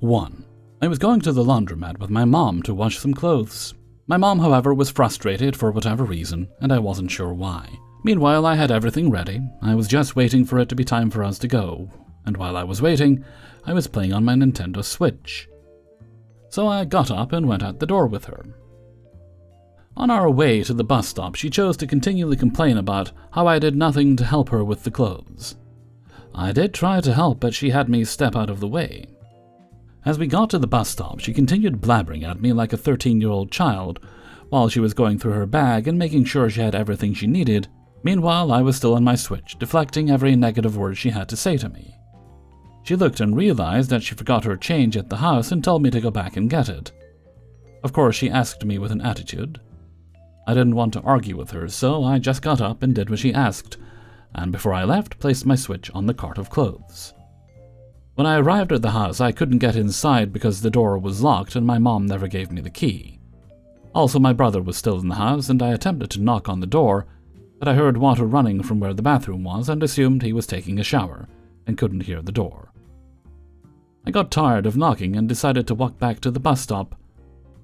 1. I was going to the laundromat with my mom to wash some clothes. My mom, however, was frustrated for whatever reason, and I wasn't sure why. Meanwhile, I had everything ready. I was just waiting for it to be time for us to go, and while I was waiting, I was playing on my Nintendo Switch. So I got up and went out the door with her. On our way to the bus stop, she chose to continually complain about how I did nothing to help her with the clothes. I did try to help, but she had me step out of the way. As we got to the bus stop, she continued blabbering at me like a 13-year-old child, while she was going through her bag and making sure she had everything she needed. Meanwhile, I was still on my Switch, deflecting every negative word she had to say to me. She looked and realized that she forgot her change at the house and told me to go back and get it. Of course, she asked me with an attitude. I didn't want to argue with her, so I just got up and did what she asked, and before I left, placed my Switch on the cart of clothes. When I arrived at the house, I couldn't get inside because the door was locked and my mom never gave me the key. Also, my brother was still in the house, and I attempted to knock on the door, but I heard water running from where the bathroom was and assumed he was taking a shower, and couldn't hear the door. I got tired of knocking and decided to walk back to the bus stop.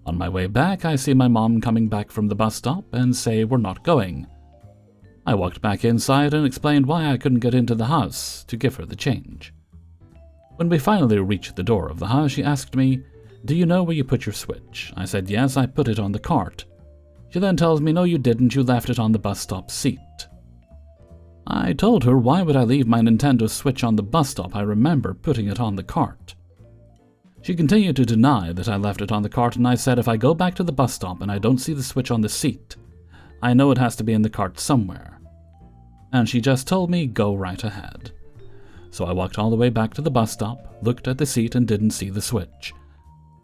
On my way back, I see my mom coming back from the bus stop and say we're not going. I walked back inside and explained why I couldn't get into the house to give her the change. When we finally reached the door of the house, she asked me, "Do you know where you put your Switch?" I said, "Yes, I put it on the cart." She then tells me, "No, you didn't, you left it on the bus stop seat." I told her, why would I leave my Nintendo Switch on the bus stop? I remember putting it on the cart. She continued to deny that I left it on the cart, and I said if I go back to the bus stop and I don't see the Switch on the seat, I know it has to be in the cart somewhere. And she just told me, go right ahead. So I walked all the way back to the bus stop, looked at the seat and didn't see the Switch.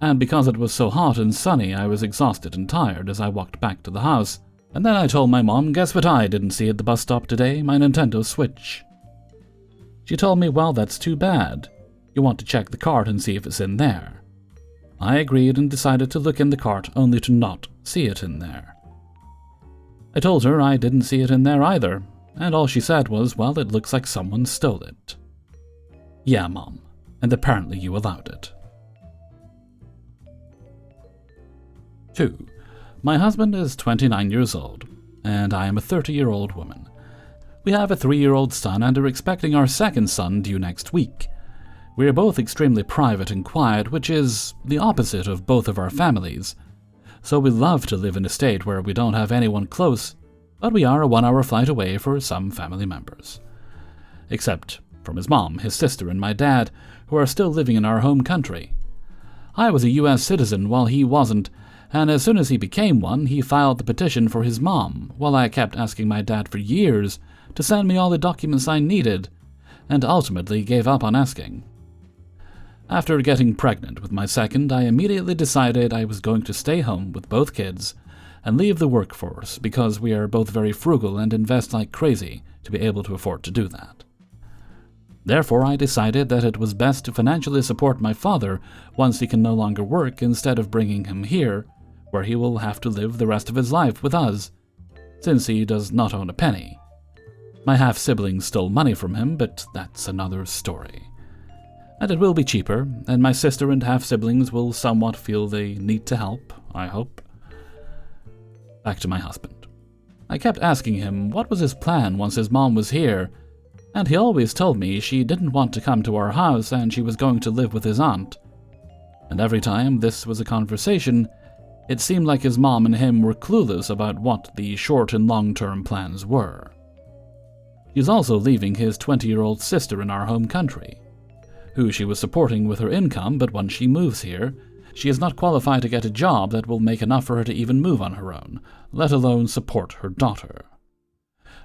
And because it was so hot and sunny, I was exhausted and tired as I walked back to the house. And then I told my mom, guess what I didn't see at the bus stop today? My Nintendo Switch. She told me, well, that's too bad. You want to check the cart and see if it's in there. I agreed and decided to look in the cart only to not see it in there. I told her I didn't see it in there either, and all she said was, well, it looks like someone stole it. Yeah, Mom, and apparently you allowed it. 2. My husband is 29 years old, and I am a 30-year-old woman. We have a 3-year-old son and are expecting our second son due next week. We are both extremely private and quiet, which is the opposite of both of our families. So we love to live in a state where we don't have anyone close, but we are a 1-hour flight away for some family members. Except from his mom, his sister, and my dad, who are still living in our home country. I was a U.S. citizen while he wasn't, and as soon as he became one, he filed the petition for his mom, while I kept asking my dad for years to send me all the documents I needed, and ultimately gave up on asking. After getting pregnant with my second, I immediately decided I was going to stay home with both kids and leave the workforce because we are both very frugal and invest like crazy to be able to afford to do that. Therefore, I decided that it was best to financially support my father once he can no longer work instead of bringing him here, where he will have to live the rest of his life with us, since he does not own a penny. My half-siblings stole money from him, but that's another story. And it will be cheaper, and my sister and half-siblings will somewhat feel they need to help, I hope. Back to my husband. I kept asking him what was his plan once his mom was here, and he always told me she didn't want to come to our house and she was going to live with his aunt. And every time this was a conversation, it seemed like his mom and him were clueless about what the short and long-term plans were. He's also leaving his 20-year-old sister in our home country, who she was supporting with her income, but once she moves here, she is not qualified to get a job that will make enough for her to even move on her own, let alone support her daughter.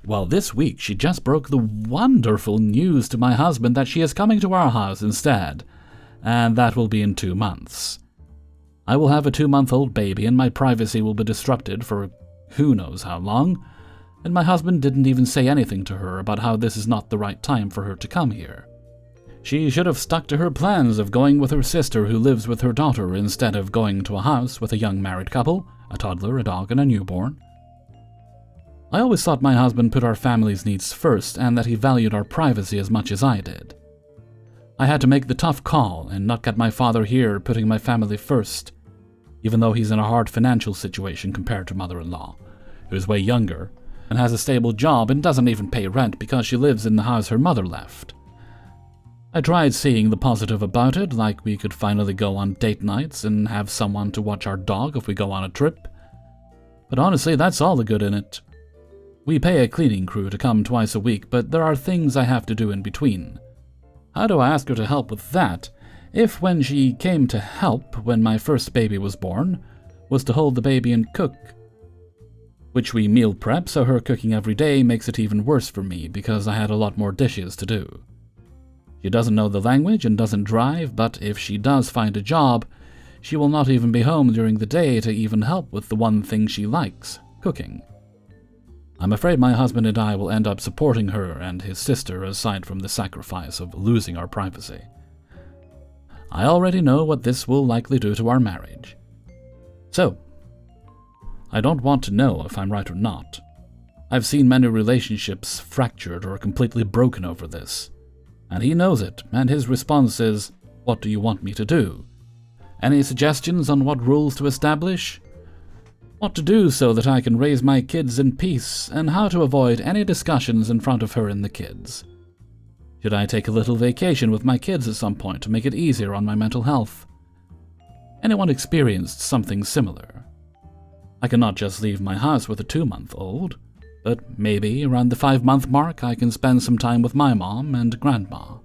Well, this week she just broke the wonderful news to my husband that she is coming to our house instead, and that will be in 2 months. I will have a 2-month-old baby and my privacy will be disrupted for who knows how long, and my husband didn't even say anything to her about how this is not the right time for her to come here. She should have stuck to her plans of going with her sister who lives with her daughter instead of going to a house with a young married couple, a toddler, a dog, and a newborn. I always thought my husband put our family's needs first and that he valued our privacy as much as I did. I had to make the tough call and not get my father here putting my family first, even though he's in a hard financial situation compared to mother-in-law, who is way younger and has a stable job and doesn't even pay rent because she lives in the house her mother left. I tried seeing the positive about it, like we could finally go on date nights and have someone to watch our dog if we go on a trip. But honestly, that's all the good in it. We pay a cleaning crew to come twice a week, but there are things I have to do in between. How do I ask her to help with that, if when she came to help when my first baby was born, was to hold the baby and cook? Which we meal prep, so her cooking every day makes it even worse for me because I had a lot more dishes to do. She doesn't know the language and doesn't drive, but if she does find a job, she will not even be home during the day to even help with the one thing she likes, cooking. I'm afraid my husband and I will end up supporting her and his sister aside from the sacrifice of losing our privacy. I already know what this will likely do to our marriage. So, I don't want to know if I'm right or not. I've seen many relationships fractured or completely broken over this. And he knows it, and his response is, "What do you want me to do? Any suggestions on what rules to establish? What to do so that I can raise my kids in peace, and how to avoid any discussions in front of her and the kids? Should I take a little vacation with my kids at some point to make it easier on my mental health? Anyone experienced something similar? I cannot just leave my house with a 2-month-old. But maybe around the 5-month mark I can spend some time with my mom and grandma."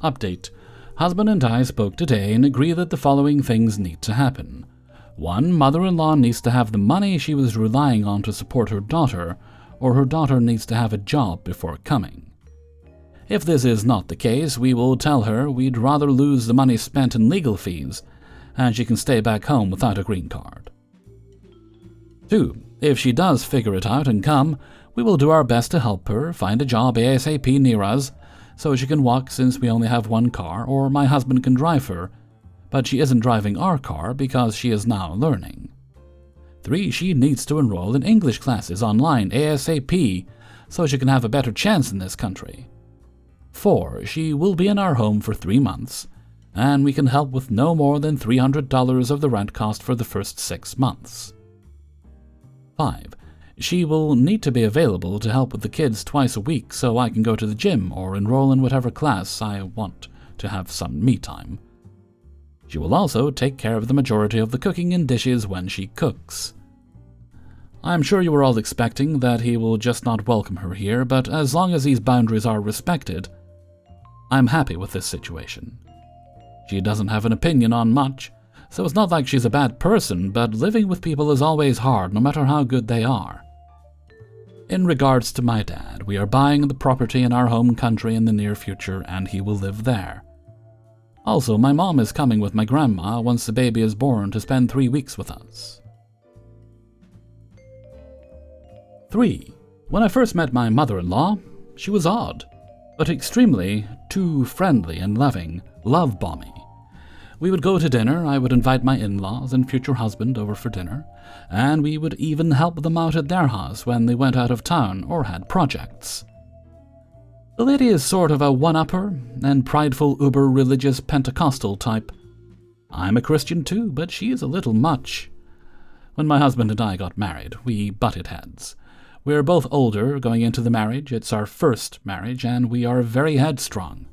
Update. Husband and I spoke today and agree that the following things need to happen. 1. Mother-in-law needs to have the money she was relying on to support her daughter, or her daughter needs to have a job before coming. If this is not the case, we will tell her we'd rather lose the money spent in legal fees, and she can stay back home without a green card. 2. If she does figure it out and come, we will do our best to help her find a job ASAP near us, so she can walk since we only have one car, or my husband can drive her, but she isn't driving our car because she is now learning. 3. She needs to enroll in English classes online ASAP, so she can have a better chance in this country. 4. She will be in our home for 3 months, and we can help with no more than $300 of the rent cost for the first 6 months. 5. She will need to be available to help with the kids twice a week so I can go to the gym or enroll in whatever class I want to have some me time. She will also take care of the majority of the cooking and dishes when she cooks. I'm sure you were all expecting that he will just not welcome her here, but as long as these boundaries are respected, I'm happy with this situation. She doesn't have an opinion on much, so it's not like she's a bad person, but living with people is always hard, no matter how good they are. In regards to my dad, we are buying the property in our home country in the near future, and he will live there. Also, my mom is coming with my grandma once the baby is born to spend 3 weeks with us. 3. When I first met my mother-in-law, she was odd, but extremely too friendly and loving, love-bomby. We would go to dinner, I would invite my in-laws and future husband over for dinner, and we would even help them out at their house when they went out of town or had projects. The lady is sort of a one-upper and prideful uber-religious Pentecostal type. I'm a Christian too, but she is a little much. When my husband and I got married, we butted heads. We're both older going into the marriage, it's our first marriage, and we are very headstrong.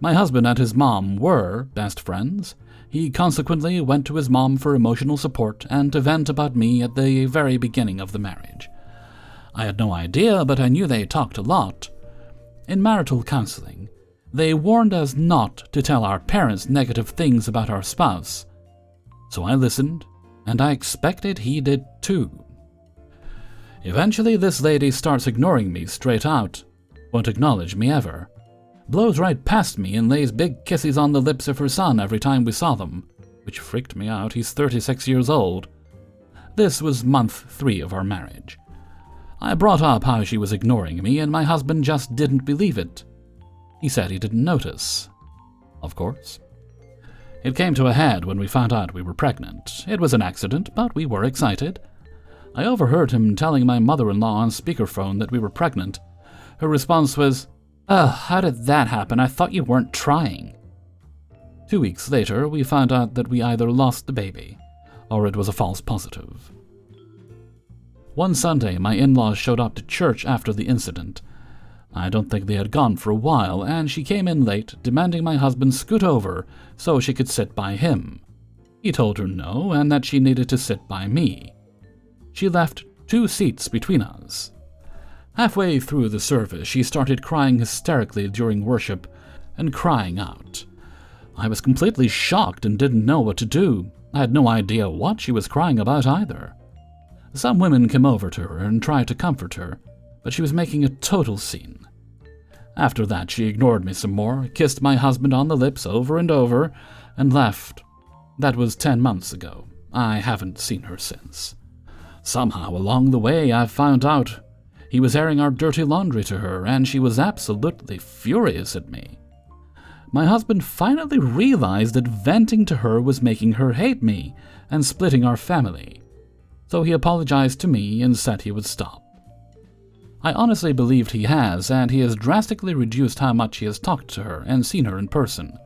My husband and his mom were best friends. He consequently went to his mom for emotional support and to vent about me at the very beginning of the marriage. I had no idea, but I knew they talked a lot. In marital counseling, they warned us not to tell our parents negative things about our spouse. So I listened, and I expected he did too. Eventually, this lady starts ignoring me straight out, won't acknowledge me ever. Blows right past me and lays big kisses on the lips of her son every time we saw them, which freaked me out. He's 36 years old. This was month 3 of our marriage. I brought up how she was ignoring me, and my husband just didn't believe it. He said he didn't notice. Of course. It came to a head when we found out we were pregnant. It was an accident, but we were excited. I overheard him telling my mother-in-law on speakerphone that we were pregnant. Her response was, Ugh, how did that happen? I thought you weren't trying. 2 weeks later, we found out that we either lost the baby, or it was a false positive. One Sunday, my in-laws showed up to church after the incident. I don't think they had gone for a while, and she came in late, demanding my husband scoot over so she could sit by him. He told her no, and that she needed to sit by me. She left 2 seats between us. Halfway through the service, she started crying hysterically during worship and crying out. I was completely shocked and didn't know what to do. I had no idea what she was crying about either. Some women came over to her and tried to comfort her, but she was making a total scene. After that, she ignored me some more, kissed my husband on the lips over and over, and left. That was 10 months ago. I haven't seen her since. Somehow along the way, I found out he was airing our dirty laundry to her, and she was absolutely furious at me. My husband finally realized that venting to her was making her hate me and splitting our family, so he apologized to me and said he would stop. I honestly believed he has, and he has drastically reduced how much he has talked to her and seen her in person.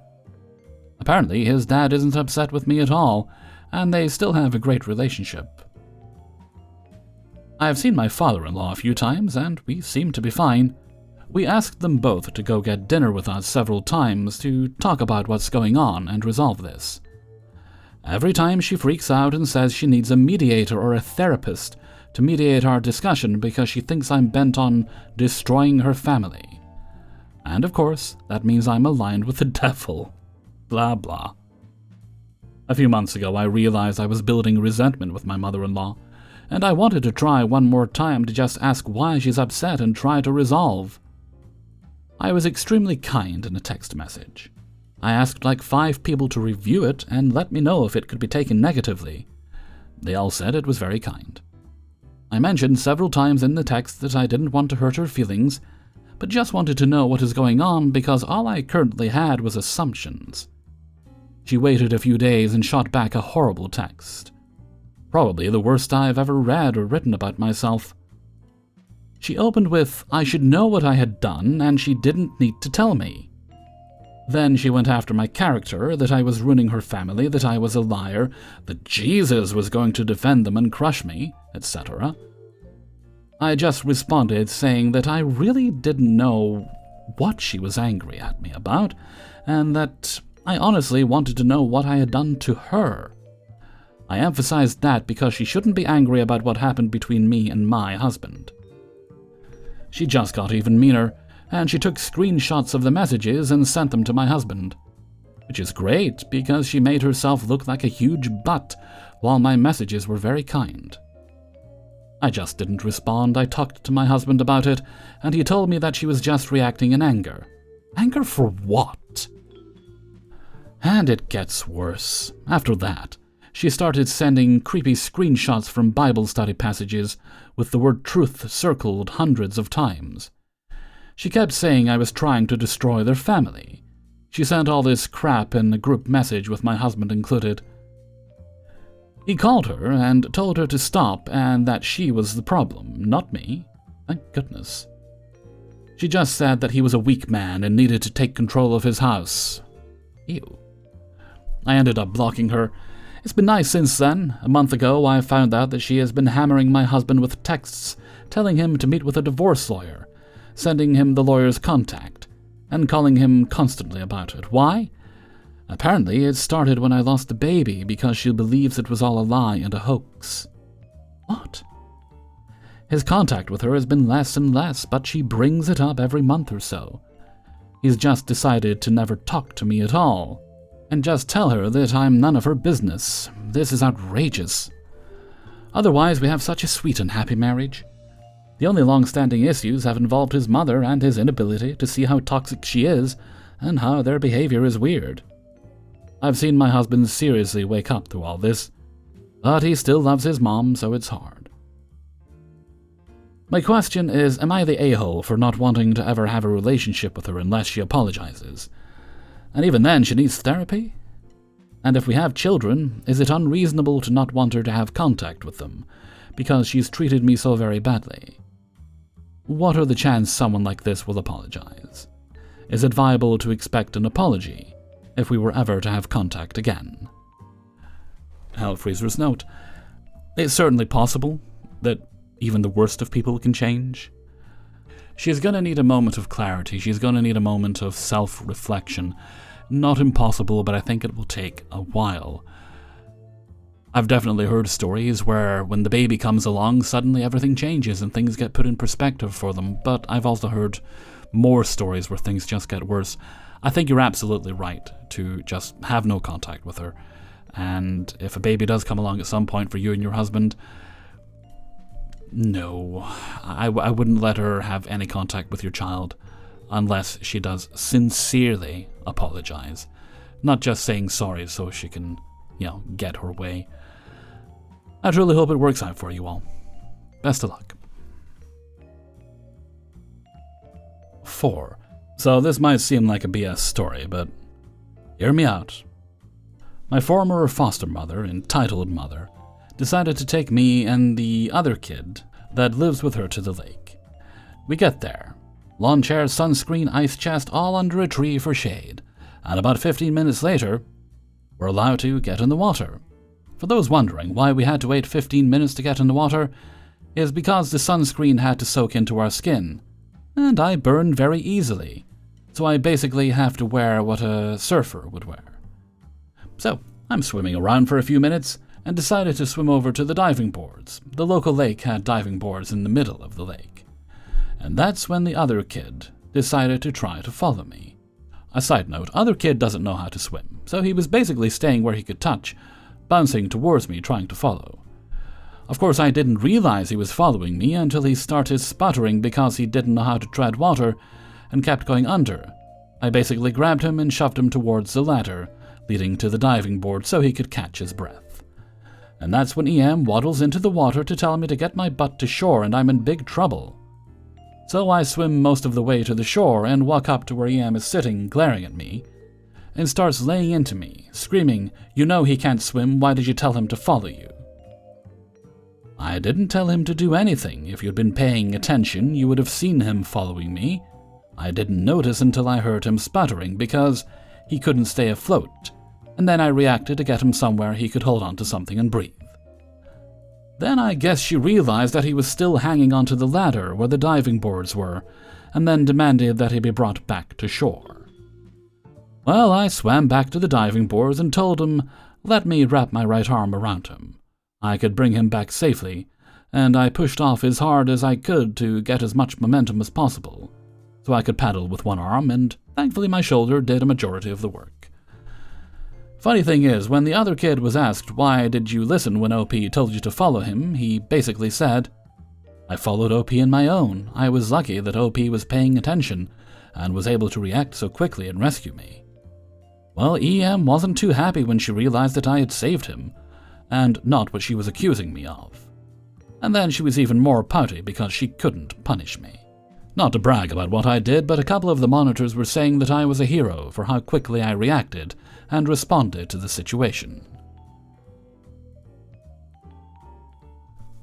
Apparently, his dad isn't upset with me at all, and they still have a great relationship. I have seen my father-in-law a few times, and we seem to be fine. We asked them both to go get dinner with us several times to talk about what's going on and resolve this. Every time she freaks out and says she needs a mediator or a therapist to mediate our discussion because she thinks I'm bent on destroying her family. And of course, that means I'm aligned with the devil. Blah blah. A few months ago, I realized I was building resentment with my mother-in-law, and I wanted to try one more time to just ask why she's upset and try to resolve. I was extremely kind in a text message. I asked like 5 people to review it and let me know if it could be taken negatively. They all said it was very kind. I mentioned several times in the text that I didn't want to hurt her feelings, but just wanted to know what is going on because all I currently had was assumptions. She waited a few days and shot back a horrible text. Probably the worst I've ever read or written about myself. She opened with, I should know what I had done and she didn't need to tell me. Then she went after my character, that I was ruining her family, that I was a liar, that Jesus was going to defend them and crush me, etc. I just responded saying that I really didn't know what she was angry at me about, and that I honestly wanted to know what I had done to her. I emphasized that because she shouldn't be angry about what happened between me and my husband. She just got even meaner, and she took screenshots of the messages and sent them to my husband. Which is great, because she made herself look like a huge butt, while my messages were very kind. I just didn't respond. I talked to my husband about it, and he told me that she was just reacting in anger. Anger for what? And it gets worse. After that, she started sending creepy screenshots from Bible study passages with the word truth circled hundreds of times. She kept saying I was trying to destroy their family. She sent all this crap in a group message with my husband included. He called her and told her to stop and that she was the problem, not me. Thank goodness. She just said that he was a weak man and needed to take control of his house. Ew. I ended up blocking her. It's been nice since then. A month ago, I found out that she has been hammering my husband with texts, telling him to meet with a divorce lawyer, sending him the lawyer's contact, and calling him constantly about it. Why? Apparently, it started when I lost the baby because she believes it was all a lie and a hoax. What? His contact with her has been less and less, but she brings it up every month or so. He's just decided to never talk to me at all, and just tell her that I'm none of her business. This is outrageous. Otherwise, we have such a sweet and happy marriage. The only long-standing issues have involved his mother and his inability to see how toxic she is and how their behavior is weird. I've seen my husband seriously wake up through all this, but he still loves his mom, so it's hard. My question is, am I the a-hole for not wanting to ever have a relationship with her unless she apologizes? And even then, she needs therapy? And if we have children, is it unreasonable to not want her to have contact with them, because she's treated me so very badly? What are the chances someone like this will apologize? Is it viable to expect an apology if we were ever to have contact again? Hellfreezer's note. It's certainly possible that even the worst of people can change. She's going to need a moment of clarity. She's going to need a moment of self-reflection. Not impossible, but I think it will take a while. I've definitely heard stories where when the baby comes along, suddenly everything changes and things get put in perspective for them, but I've also heard more stories where things just get worse. I think you're absolutely right to just have no contact with her. And if a baby does come along at some point for you and your husband, no, I wouldn't let her have any contact with your child unless she does sincerely apologize. Not just saying sorry so she can, get her way. I truly hope it works out for you all. Best of luck. 4. So this might seem like a BS story, but hear me out. My former foster mother, entitled mother, decided to take me and the other kid that lives with her to the lake. We get there. Lawn chair, sunscreen, ice chest, all under a tree for shade. And about 15 minutes later, we're allowed to get in the water. For those wondering why we had to wait 15 minutes to get in the water, is because the sunscreen had to soak into our skin. And I burn very easily, so I basically have to wear what a surfer would wear. So, I'm swimming around for a few minutes, and decided to swim over to the diving boards. The local lake had diving boards in the middle of the lake. And that's when the other kid decided to try to follow me. A side note, other kid doesn't know how to swim, so he was basically staying where he could touch, bouncing towards me trying to follow. Of course, I didn't realize he was following me until he started sputtering because he didn't know how to tread water and kept going under. I basically grabbed him and shoved him towards the ladder, leading to the diving board so he could catch his breath. And that's when EM waddles into the water to tell me to get my butt to shore and I'm in big trouble. So I swim most of the way to the shore and walk up to where EM is sitting, glaring at me, and starts laying into me, screaming, "You know he can't swim, why did you tell him to follow you?" I didn't tell him to do anything. If you'd been paying attention, you would have seen him following me. I didn't notice until I heard him sputtering because he couldn't stay afloat, and then I reacted to get him somewhere he could hold on to something and breathe. Then I guess she realized that he was still hanging onto the ladder where the diving boards were, and then demanded that he be brought back to shore. Well, I swam back to the diving boards and told him, let me wrap my right arm around him. I could bring him back safely, and I pushed off as hard as I could to get as much momentum as possible, so I could paddle with one arm, and thankfully my shoulder did a majority of the work. Funny thing is, when the other kid was asked, why did you listen when OP told you to follow him, he basically said, I followed OP in my own. I was lucky that OP was paying attention and was able to react so quickly and rescue me. Well, EM wasn't too happy when she realized that I had saved him, and not what she was accusing me of. And then she was even more pouty because she couldn't punish me. Not to brag about what I did, but a couple of the monitors were saying that I was a hero for how quickly I reacted and responded to the situation.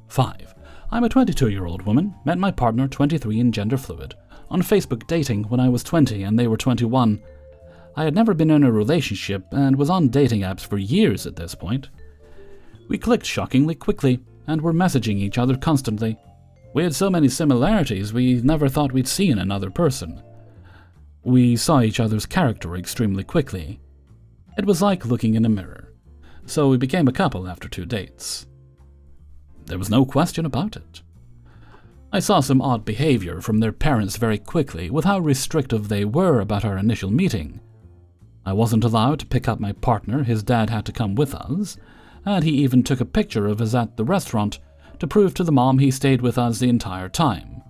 5. I'm a 22-year-old woman, met my partner, 23 and gender fluid, on Facebook dating when I was 20 and they were 21. I had never been in a relationship and was on dating apps for years at this point. We clicked shockingly quickly and were messaging each other constantly. We had so many similarities we never thought we'd see in another person. We saw each other's character extremely quickly. It was like looking in a mirror, so we became a couple after 2 dates. There was no question about it. I saw some odd behavior from their parents very quickly with how restrictive they were about our initial meeting. I wasn't allowed to pick up my partner, his dad had to come with us, and he even took a picture of us at the restaurant to prove to the mom he stayed with us the entire time,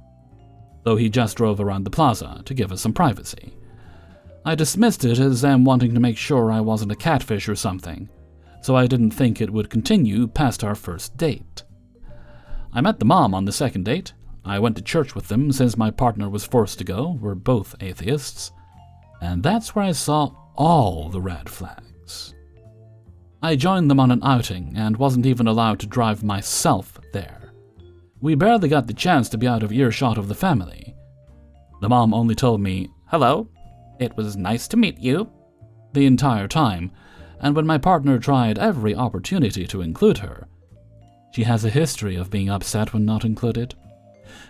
though he just drove around the plaza to give us some privacy. I dismissed it as them wanting to make sure I wasn't a catfish or something, so I didn't think it would continue past our first date. I met the mom on the second date. I went to church with them since my partner was forced to go. We're both atheists. And that's where I saw all the red flags. I joined them on an outing and wasn't even allowed to drive myself there. We barely got the chance to be out of earshot of the family. The mom only told me, hello, "It was nice to meet you," the entire time, and when my partner tried every opportunity to include her, she has a history of being upset when not included.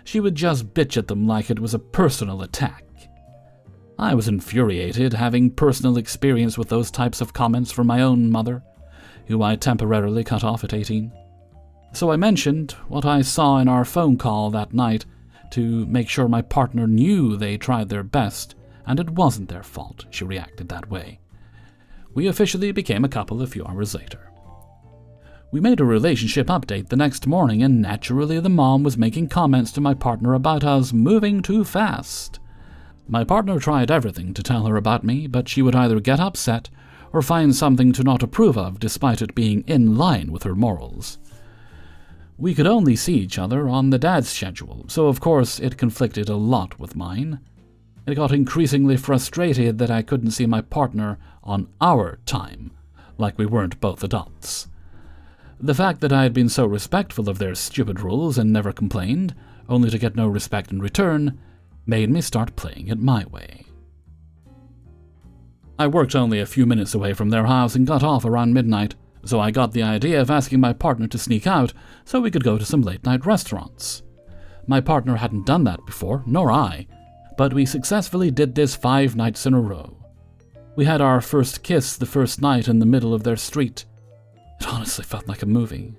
She would just bitch at them like it was a personal attack. I was infuriated, having personal experience with those types of comments from my own mother, who I temporarily cut off at 18. So I mentioned what I saw in our phone call that night to make sure my partner knew they tried their best and it wasn't their fault she reacted that way. We officially became a couple a few hours later. We made a relationship update the next morning, and naturally the mom was making comments to my partner about us moving too fast. My partner tried everything to tell her about me, but she would either get upset or find something to not approve of despite it being in line with her morals. We could only see each other on the dad's schedule, so of course it conflicted a lot with mine. It got increasingly frustrated that I couldn't see my partner on our time, like we weren't both adults. The fact that I had been so respectful of their stupid rules and never complained, only to get no respect in return, made me start playing it my way. I worked only a few minutes away from their house and got off around midnight, so I got the idea of asking my partner to sneak out so we could go to some late-night restaurants. My partner hadn't done that before, nor I, but we successfully did this 5 nights in a row. We had our first kiss the first night in the middle of their street. It honestly felt like a movie.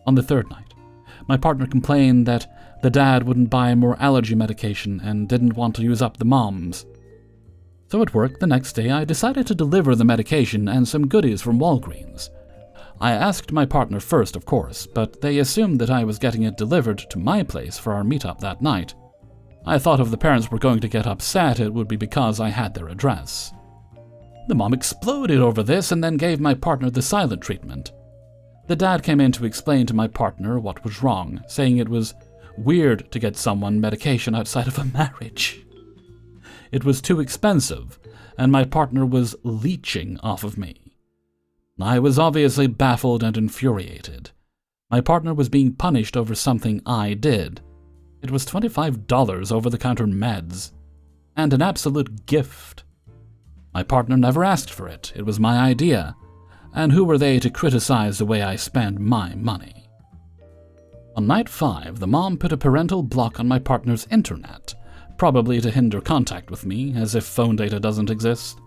On the 3rd night, my partner complained that the dad wouldn't buy more allergy medication and didn't want to use up the mom's. So at work the next day, I decided to deliver the medication and some goodies from Walgreens. I asked my partner first, of course, but they assumed that I was getting it delivered to my place for our meetup that night. I thought if the parents were going to get upset, it would be because I had their address. The mom exploded over this and then gave my partner the silent treatment. The dad came in to explain to my partner what was wrong, saying it was weird to get someone medication outside of a marriage. It was too expensive, and my partner was leeching off of me. I was obviously baffled and infuriated. My partner was being punished over something I did. It was $25 over-the-counter meds, and an absolute gift. My partner never asked for it. It was my idea, and who were they to criticize the way I spend my money? On night 5, the mom put a parental block on my partner's internet, probably to hinder contact with me, as if phone data doesn't exist.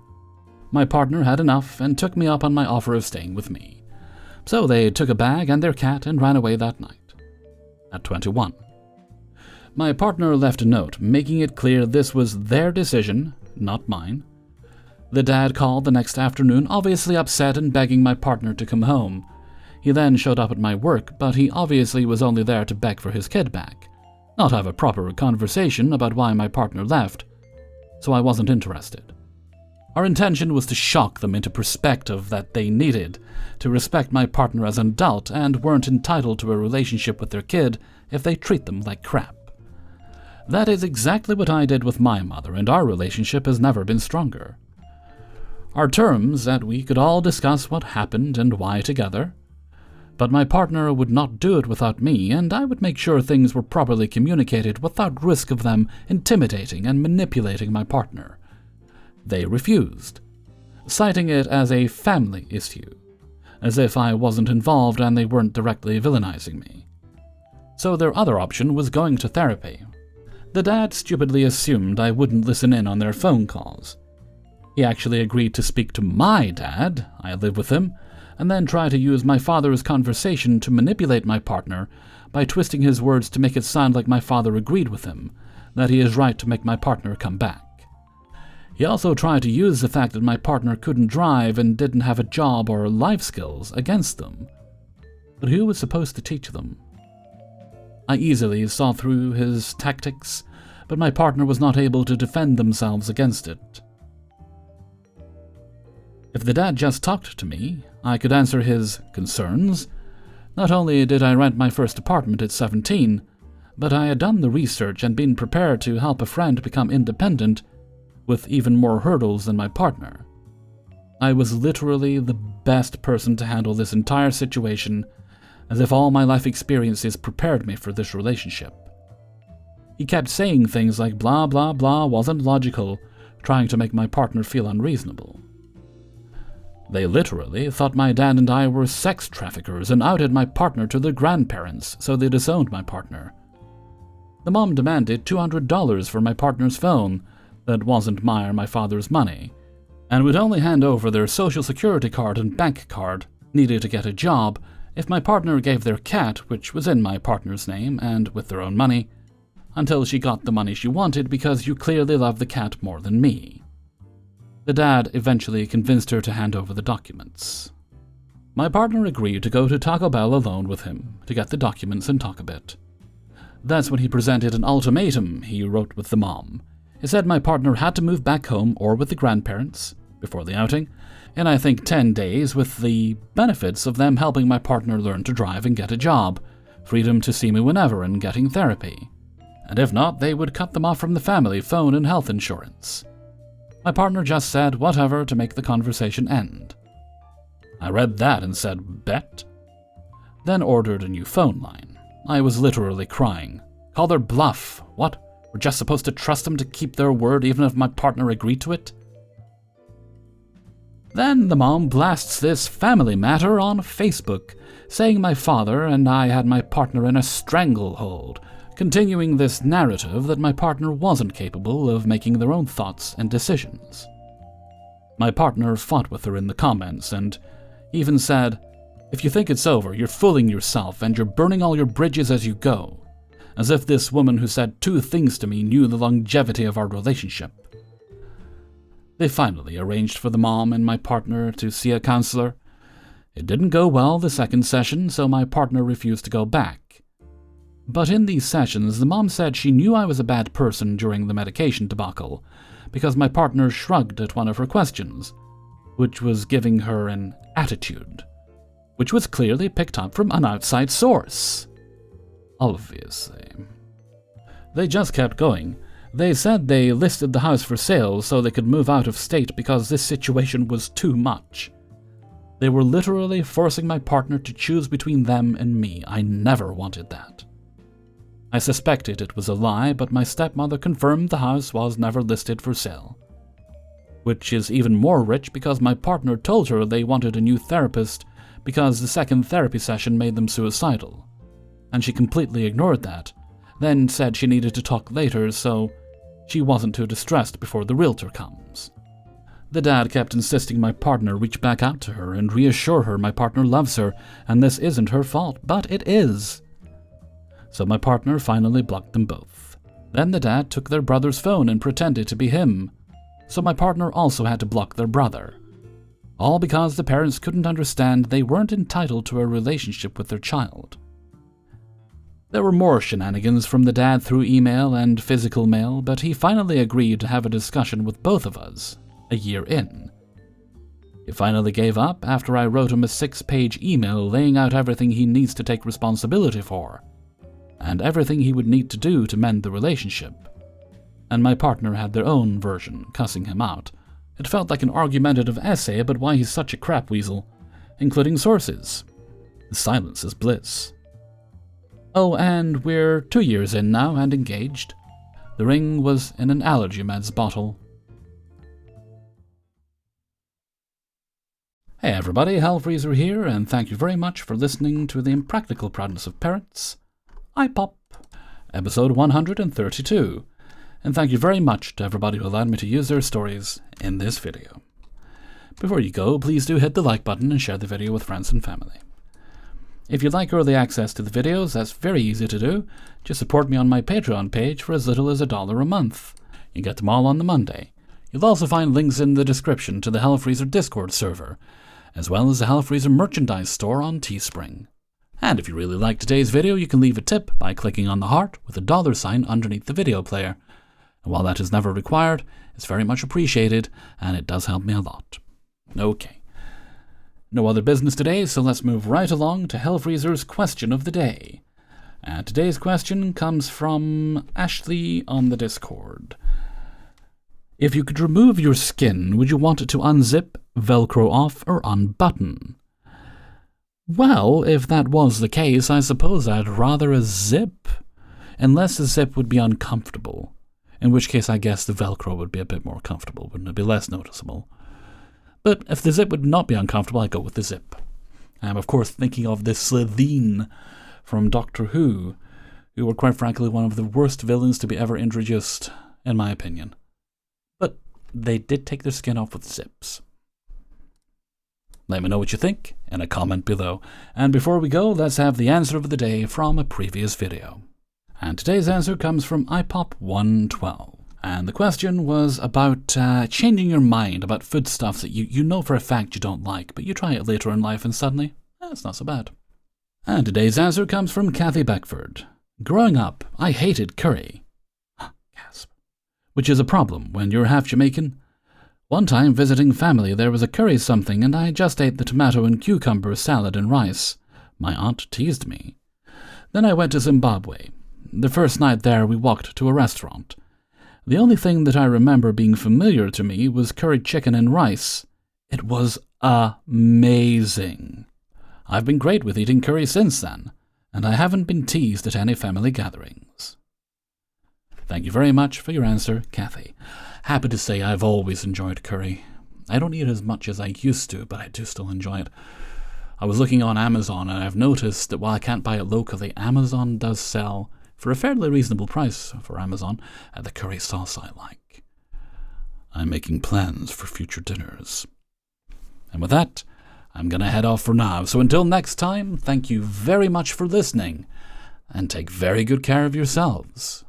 My partner had enough and took me up on my offer of staying with me. So they took a bag and their cat and ran away that night. At 21. My partner left a note, making it clear this was their decision, not mine. The dad called the next afternoon, obviously upset and begging my partner to come home. He then showed up at my work, but he obviously was only there to beg for his kid back, not have a proper conversation about why my partner left, so I wasn't interested. Our intention was to shock them into perspective that they needed to respect my partner as an adult and weren't entitled to a relationship with their kid if they treat them like crap. That is exactly what I did with my mother, and our relationship has never been stronger. Our terms that we could all discuss what happened and why together, but my partner would not do it without me, and I would make sure things were properly communicated without risk of them intimidating and manipulating my partner. They refused, citing it as a family issue, as if I wasn't involved and they weren't directly villainizing me. So their other option was going to therapy. The dad stupidly assumed I wouldn't listen in on their phone calls. He actually agreed to speak to my dad, I live with him, and then try to use my father's conversation to manipulate my partner by twisting his words to make it sound like my father agreed with him, that he is right to make my partner come back. He also tried to use the fact that my partner couldn't drive and didn't have a job or life skills against them. But who was supposed to teach them? I easily saw through his tactics, but my partner was not able to defend themselves against it. If the dad just talked to me, I could answer his concerns. Not only did I rent my first apartment at 17, but I had done the research and been prepared to help a friend become independent with even more hurdles than my partner. I was literally the best person to handle this entire situation, as if all my life experiences prepared me for this relationship. He kept saying things like blah blah blah wasn't logical, trying to make my partner feel unreasonable. They literally thought my dad and I were sex traffickers and outed my partner to their grandparents, so they disowned my partner. The mom demanded $200 for my partner's phone that wasn't my or my father's money, and would only hand over their social security card and bank card needed to get a job if my partner gave their cat, which was in my partner's name and with their own money, until she got the money she wanted because you clearly love the cat more than me. The dad eventually convinced her to hand over the documents. My partner agreed to go to Taco Bell alone with him to get the documents and talk a bit. That's when he presented an ultimatum he wrote with the mom. He said my partner had to move back home or with the grandparents before the outing, in I think 10 days, with the benefits of them helping my partner learn to drive and get a job, freedom to see me whenever and getting therapy. And if not, they would cut them off from the family, phone, and health insurance. My partner just said whatever to make the conversation end. I read that and said, bet? Then ordered a new phone line. I was literally crying. Call their bluff. What? We're just supposed to trust them to keep their word even if my partner agreed to it? Then the mom blasts this family matter on Facebook, saying my father and I had my partner in a stranglehold, continuing this narrative that my partner wasn't capable of making their own thoughts and decisions. My partner fought with her in the comments and even said, "If you think it's over, you're fooling yourself and you're burning all your bridges as you go," as if this woman who said 2 things to me knew the longevity of our relationship. They finally arranged for the mom and my partner to see a counselor. It didn't go well the second session, so my partner refused to go back. But in these sessions, the mom said she knew I was a bad person during the medication debacle, because my partner shrugged at one of her questions, which was giving her an attitude, which was clearly picked up from an outside source. Obviously. They just kept going. They said they listed the house for sale so they could move out of state because this situation was too much. They were literally forcing my partner to choose between them and me. I never wanted that. I suspected it was a lie, but my stepmother confirmed the house was never listed for sale. Which is even more rich because my partner told her they wanted a new therapist because the second therapy session made them suicidal. And she completely ignored that, then said she needed to talk later so she wasn't too distressed before the realtor comes. The dad kept insisting my partner reach back out to her and reassure her my partner loves her and this isn't her fault, but it is. So my partner finally blocked them both. Then the dad took their brother's phone and pretended to be him, so my partner also had to block their brother. All because the parents couldn't understand they weren't entitled to a relationship with their child. There were more shenanigans from the dad through email and physical mail, but he finally agreed to have a discussion with both of us, a year in. He finally gave up after I wrote him a 6-page email laying out everything he needs to take responsibility for, and everything he would need to do to mend the relationship. And my partner had their own version, cussing him out. It felt like an argumentative essay about why he's such a crap weasel, including sources. Silence is bliss. Oh, and we're 2 years in now and engaged. The ring was in an allergy meds bottle. Hey everybody, Hellfreezer here, and thank you very much for listening to The Impractical Proudness of Parents, Ipop, episode 132. And thank you very much to everybody who allowed me to use their stories in this video. Before you go, please do hit the like button and share the video with friends and family. If you'd like early access to the videos, that's very easy to do. Just support me on my Patreon page for as little as $1 a month. You get them all on the Monday. You'll also find links in the description to the Hellfreezer Discord server, as well as the Hellfreezer merchandise store on Teespring. And if you really like today's video, you can leave a tip by clicking on the heart with a $sign underneath the video player. And while that is never required, it's very much appreciated, and it does help me a lot. Okay. No other business today, so let's move right along to Hellfreezer's question of the day. And today's question comes from Ashley on the Discord. If you could remove your skin, would you want it to unzip, velcro off, or unbutton? Well, if that was the case, I suppose I'd rather a zip. Unless a zip would be uncomfortable. in which case I guess the Velcro would be a bit more comfortable, wouldn't it? Be less noticeable. But if the zip would not be uncomfortable, I'd go with the zip. I'm, of course, thinking of the Slitheen from Doctor Who were quite frankly one of the worst villains to be ever introduced, in my opinion. But they did take their skin off with zips. Let me know what you think in a comment below. And before we go, let's have the answer of the day from a previous video. And today's answer comes from Ipop 112. And the question was about changing your mind about foodstuffs that you know for a fact you don't like, but you try it later in life and suddenly, it's not so bad. And today's answer comes from Kathy Beckford. Growing up, I hated curry. Gasp. Which is a problem when you're half Jamaican. One time visiting family, there was a curry something and I just ate the tomato and cucumber salad and rice. My aunt teased me. Then I went to Zimbabwe. The first night there we walked to a restaurant. The only thing that I remember being familiar to me was curried chicken and rice. It was amazing. I've been great with eating curry since then, and I haven't been teased at any family gatherings. Thank you very much for your answer, Kathy. Happy to say I've always enjoyed curry. I don't eat it as much as I used to, but I do still enjoy it. I was looking on Amazon and I've noticed that while I can't buy it locally, Amazon does sell, for a fairly reasonable price for Amazon, the curry sauce I like. I'm making plans for future dinners. And with that, I'm going to head off for now. So until next time, thank you very much for listening, and take very good care of yourselves.